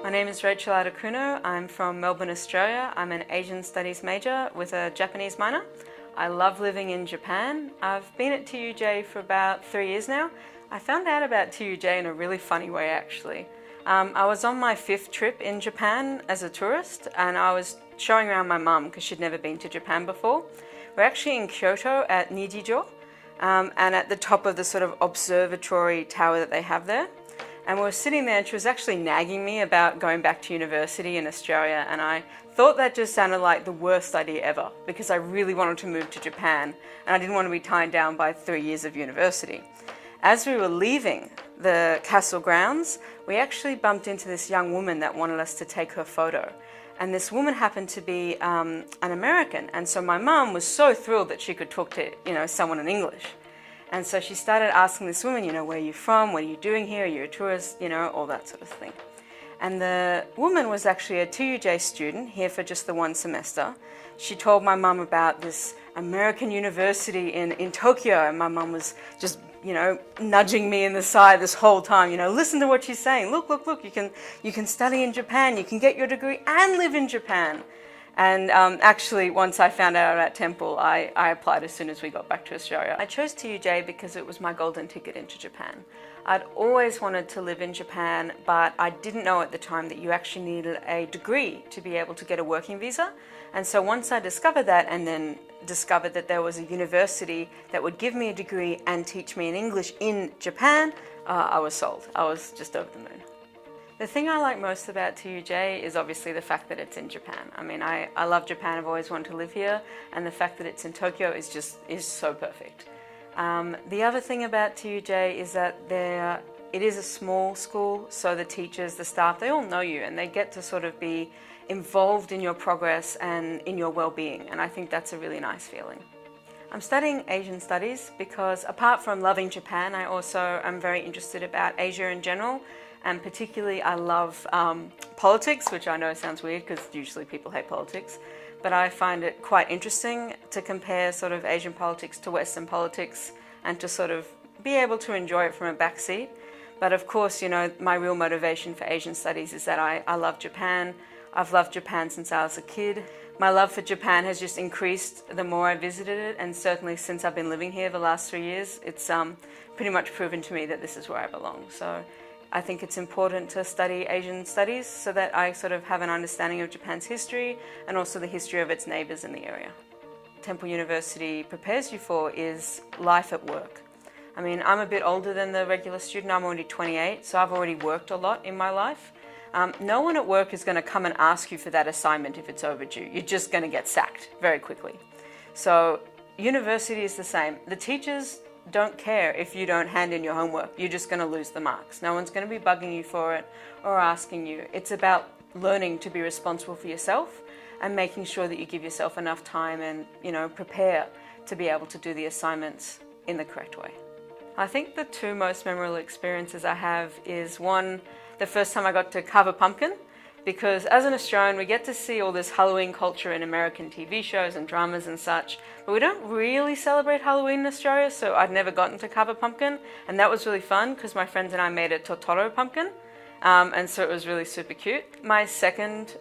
My name is Rachel Articuno. I'm from Melbourne, Australia. I'm an Asian Studies major with a Japanese minor. I love living in Japan. I've been at TUJ for about 3 years now. I found out about TUJ in a really funny way actually. I was on my 5th trip in Japan as a tourist and I was showing around my mum because she'd never been to Japan before. We're actually in Kyoto at Nijijo and at the top of the sort of observatory tower that they have there. And we were sitting there and she was actually nagging me about going back to university in Australia, and I thought that just sounded like the worst idea ever because I really wanted to move to Japan and I didn't want to be tied down by 3 years of university. As we were leaving the castle grounds, we actually bumped into this young woman that wanted us to take her photo. And this woman happened to be an American, and so my mum was so thrilled that she could talk to someone in English. And so she started asking this woman, where are you from? What are you doing here? Are you a tourist? All that sort of thing. And the woman was actually a TUJ student here for just the 1 semester. She told my mum about this American university in Tokyo, and my mum was just, nudging me in the side this whole time, listen to what she's saying. Look, you can study in Japan, you can get your degree and live in Japan. And actually, once I found out about Temple, I applied as soon as we got back to Australia. I chose TUJ because it was my golden ticket into Japan. I'd always wanted to live in Japan, but I didn't know at the time that you actually needed a degree to be able to get a working visa. And so once I discovered that, and then discovered that there was a university that would give me a degree and teach me in English in Japan, I was sold. I was just over the moon. The thing I like most about TUJ is obviously the fact that it's in Japan. I mean, I love Japan, I've always wanted to live here, and the fact that it's in Tokyo is so perfect. The other thing about TUJ is that it is a small school, so the teachers, the staff, they all know you and they get to sort of be involved in your progress and in your well-being, and I think that's a really nice feeling. I'm studying Asian Studies because apart from loving Japan, I also am very interested about Asia in general. And particularly I love politics, which I know sounds weird because usually people hate politics, but I find it quite interesting to compare sort of Asian politics to Western politics and to sort of be able to enjoy it from a back seat. But of course, my real motivation for Asian Studies is that I love Japan. I've loved Japan since I was a kid. My love for Japan has just increased the more I visited it, and certainly since I've been living here the last 3 years, it's pretty much proven to me that this is where I belong. So I think it's important to study Asian Studies so that I sort of have an understanding of Japan's history and also the history of its neighbours in the area. Temple University prepares you for is life at work. I mean, I'm a bit older than the regular student, I'm already 28, so I've already worked a lot in my life. No one at work is going to come and ask you for that assignment if it's overdue. You're just going to get sacked very quickly. So university is the same. The teachers don't care if you don't hand in your homework. You're just going to lose the marks. No one's going to be bugging you for it or asking you. It's about learning to be responsible for yourself and making sure that you give yourself enough time and, prepare to be able to do the assignments in the correct way. I think the 2 most memorable experiences I have is one, the first time I got to carve a pumpkin, because as an Australian we get to see all this Halloween culture in American TV shows and dramas and such, but we don't really celebrate Halloween in Australia, so I'd never gotten to carve a pumpkin, and that was really fun because my friends and I made a Totoro pumpkin, and so it was really super cute. My second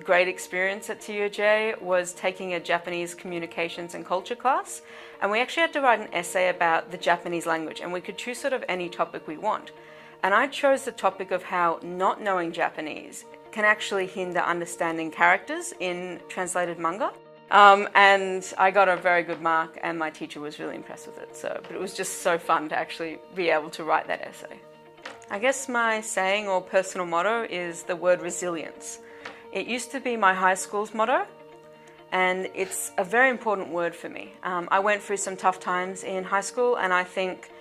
great experience at TUJ was taking a Japanese communications and culture class, and we actually had to write an essay about the Japanese language, and we could choose sort of any topic we want. And I chose the topic of how not knowing Japanese can actually hinder understanding characters in translated manga. And I got a very good mark and my teacher was really impressed with it. But it was just so fun to actually be able to write that essay. I guess my saying or personal motto is the word resilience. It used to be my high school's motto, and it's a very important word for me. I went through some tough times in high school, and I think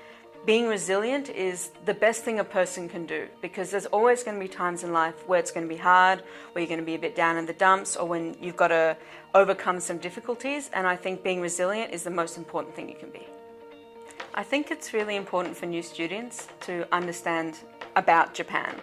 being resilient is the best thing a person can do, because there's always going to be times in life where it's going to be hard, where you're going to be a bit down in the dumps, or when you've got to overcome some difficulties, and I think being resilient is the most important thing you can be. I think it's really important for new students to understand about Japan.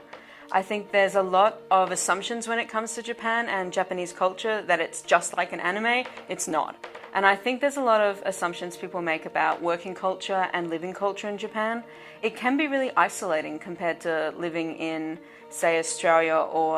I think there's a lot of assumptions when it comes to Japan and Japanese culture that it's just like an anime. It's not. And I think there's a lot of assumptions people make about working culture and living culture in Japan. It can be really isolating compared to living in, say, Australia or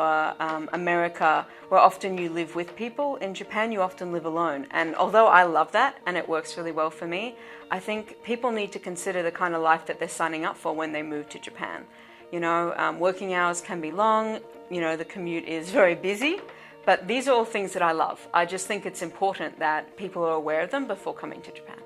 America, where often you live with people. In Japan, you often live alone. And although I love that and it works really well for me, I think people need to consider the kind of life that they're signing up for when they move to Japan. You know, working hours can be long, you know, the commute is very busy. But these are all things that I love. I just think it's important that people are aware of them before coming to Japan.